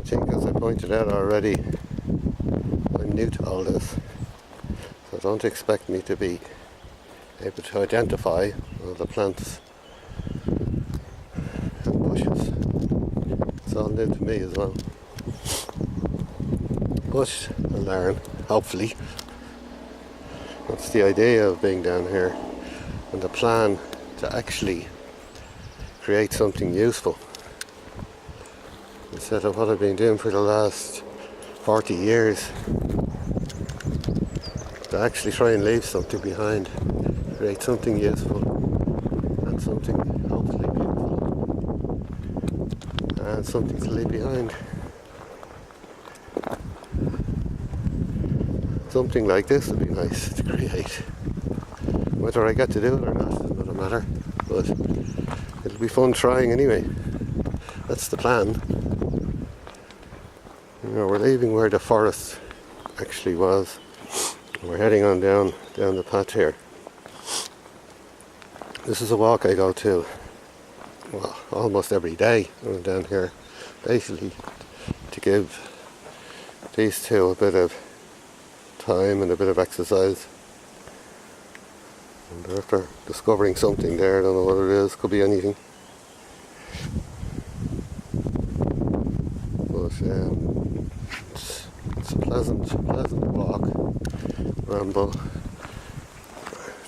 I think, as I pointed out already, I'm new to all this, so don't expect me to be able to identify all the plants and bushes. It's all new to me as well, but I'll learn, hopefully. That's the idea of being down here, and the plan to actually create something useful instead of what I've been doing for the last 40 years, to actually try and leave something behind, create something useful and something hopefully beautiful and something to leave behind. Something like this would be nice to create. Whether I get to do it or not doesn't really matter, but it'll be fun trying anyway. That's the plan. You know, we're leaving where the forest actually was. We're heading on down the path here. This is a walk I go to, well, almost every day when I'm down here, basically to give these two a bit of time and a bit of exercise. And they're after discovering something there. I don't know what it is, could be anything. But it's a pleasant walk, ramble.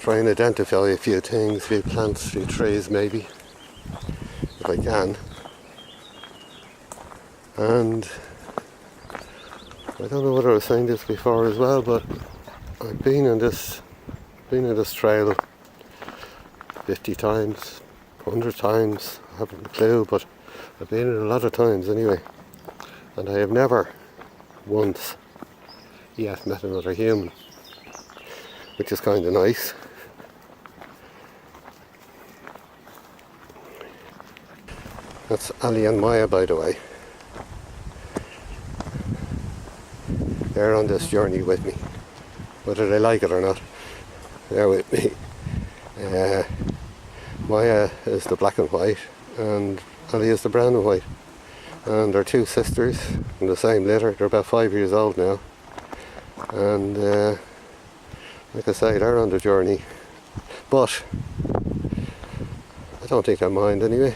Try and identify a few things, a few plants, a few trees maybe, if I can. And I don't know whether I was saying this before as well, but I've been in this trail 50 times, 100 times, I haven't a clue, but I've been in it a lot of times anyway. And I have never once yet met another human, which is kind of nice. That's Ali and Maya, by the way. They're on this journey with me, whether they like it or not. They're with me. Maya is the black and white, and Ali is the brown and white. And they're two sisters in the same litter. They're about 5 years old now. And like I say, they're on the journey. But I don't think they mind anyway.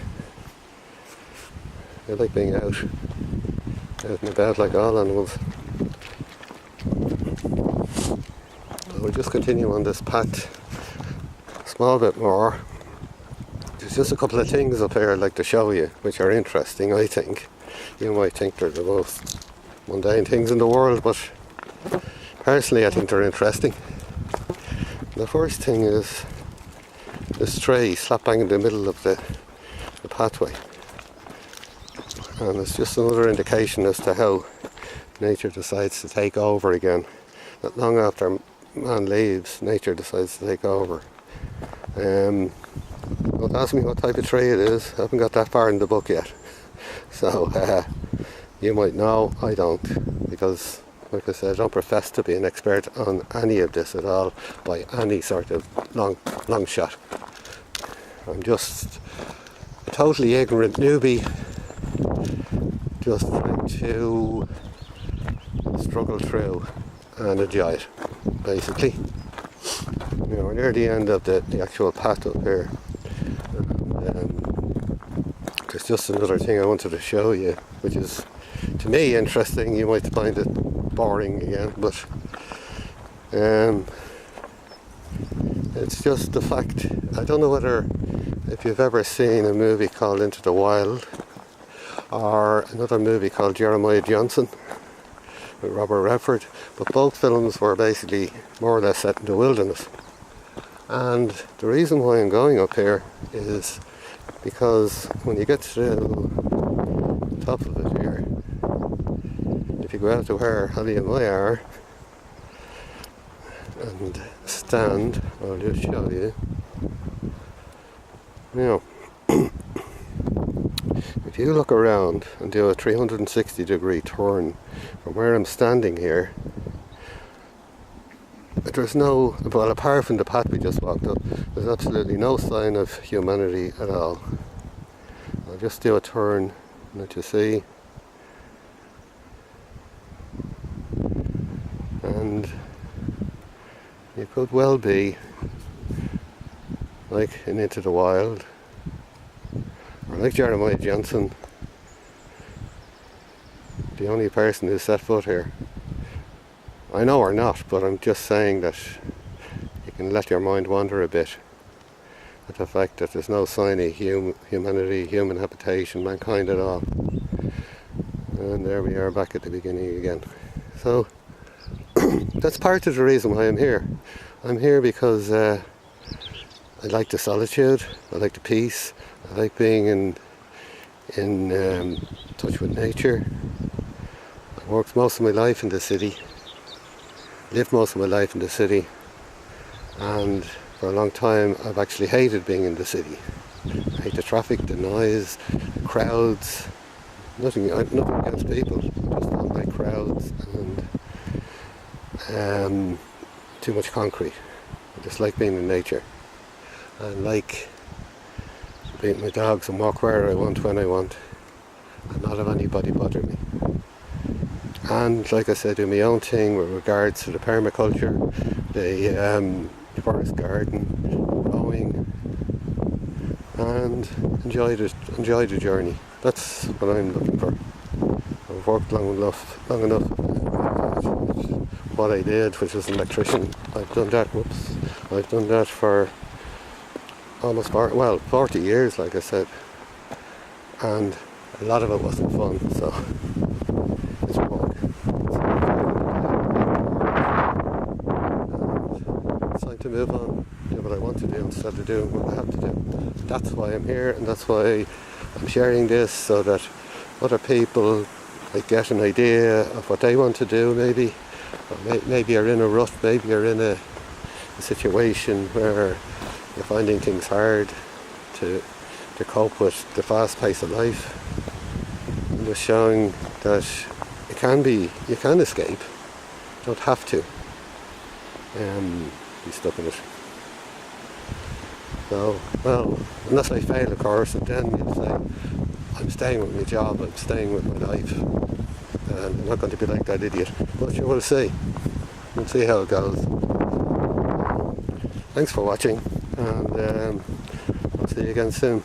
They like being out and about like all animals. So we'll just continue on this path a small bit more. There's just a couple of things up here I'd like to show you, which are interesting, I think. You might think they're the most mundane things in the world, but personally I think they're interesting. The first thing is this tree slap bang in the middle of the pathway. And it's just another indication as to how nature decides to take over again. Not long after man leaves, nature decides to take over. Don't ask me what type of tree it is. I haven't got that far in the book yet. So you might know, I don't, because like I said, I don't profess to be an expert on any of this at all by any sort of long shot. I'm just a totally ignorant newbie, just trying to struggle through and enjoy it, basically. You know, we're near the end of the actual path up here. There's just another thing I wanted to show you, which is to me interesting. You might find it boring again, but it's just the fact. I don't know whether if you've ever seen a movie called Into the Wild, or another movie called Jeremiah Johnson with Robert Redford, but both films were basically more or less set in the wilderness. And the reason why I'm going up here is because when you get to the top of it here, if you go out to where Ali and I are and stand, I'll just show you. Now, if you look around and do a 360-degree turn from where I'm standing here, there's no, well, apart from the path we just walked up, there's absolutely no sign of humanity at all. I'll just do a turn and let you see. could well be like in Into the Wild, or like Jeremiah Johnson, the only person who set foot here. I know we're not, but I'm just saying that you can let your mind wander a bit at the fact that there's no sign of humanity, human habitation, mankind at all. And there we are back at the beginning again. So that's part of the reason why I'm here. I'm here because I like the solitude, I like the peace, I like being in touch with nature. I worked most of my life in the city, lived most of my life in the city, and for a long time I've actually hated being in the city. I hate the traffic, the noise, the crowds. Nothing against people, I just don't like crowds and too much concrete. I just like being in nature. I like being with my dogs and walk where I want, when I want, and not have anybody bother me. And like I said, do my own thing with regards to the permaculture, the forest garden, growing, and enjoy the journey. That's what I'm looking for. I've worked long enough what I did, which was an electrician. I've done that for almost 40 years, like I said, and a lot of it wasn't fun, so it's work. It's time to move on, do what I want to do instead of doing what I have to do. That's why I'm here, and that's why I'm sharing this, so that other people like get an idea of what they want to do, maybe. Or maybe you're in a rut, maybe you're in a situation where you're finding things hard to cope with the fast pace of life. I'm just showing that you can escape. You don't have to be stuck in it. So, well, unless I fail, of course, and then you'll say, I'm staying with my job, I'm staying with my life, and I'm not going to be like that idiot. But you will see. We'll see how it goes. Thanks for watching, and I'll see you again soon.